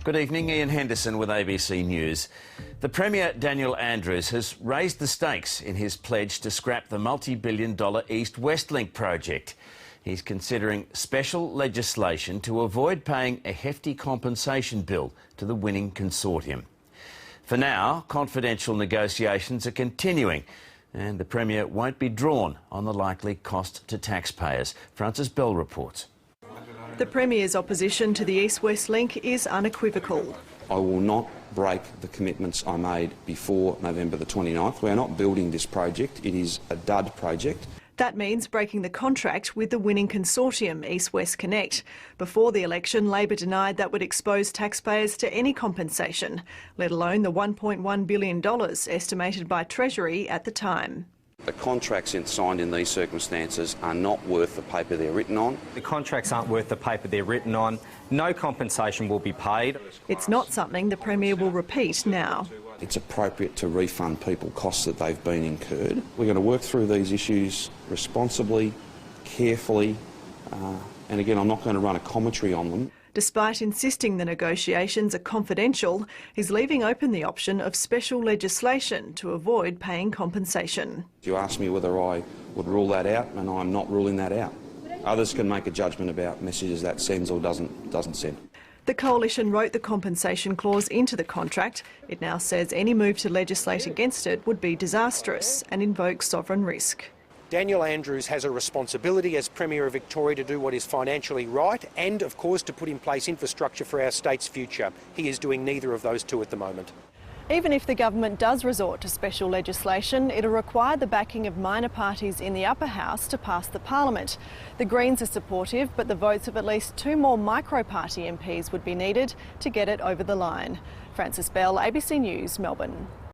Good evening, Ian Henderson with ABC News. The Premier, Daniel Andrews, has raised the stakes in his pledge to scrap the multi-billion-dollar East-West Link project. He's considering special legislation to avoid paying a hefty compensation bill to the winning consortium. For now, confidential negotiations are continuing, and the Premier won't be drawn on the likely cost to taxpayers. Francis Bell reports. The Premier's opposition to the East-West Link is unequivocal. I will not break the commitments I made before November the 29th. We are not building this project. It is a dud project. That means breaking the contract with the winning consortium, East-West Connect. Before the election, Labor denied that would expose taxpayers to any compensation, let alone the $1.1 billion estimated by Treasury at the time. The contracts signed in these circumstances are not worth the paper they're written on. The contracts aren't worth the paper they're written on. No compensation will be paid. It's not something the Premier will repeat now. It's appropriate to refund people costs that they've been incurred. We're going to work through these issues responsibly, carefully, and again, I'm not going to run a commentary on them. Despite insisting the negotiations are confidential, he's leaving open the option of special legislation to avoid paying compensation. You asked me whether I would rule that out, and I'm not ruling that out. Others can make a judgment about messages that sends or doesn't send. The Coalition wrote the compensation clause into the contract. It now says any move to legislate against it would be disastrous and invoke sovereign risk. Daniel Andrews has a responsibility as Premier of Victoria to do what is financially right and, of course, to put in place infrastructure for our state's future. He is doing neither of those two at the moment. Even if the government does resort to special legislation, it'll require the backing of minor parties in the upper house to pass the parliament. The Greens are supportive, but the votes of at least 2 more micro-party MPs would be needed to get it over the line. Francis Bell, ABC News, Melbourne.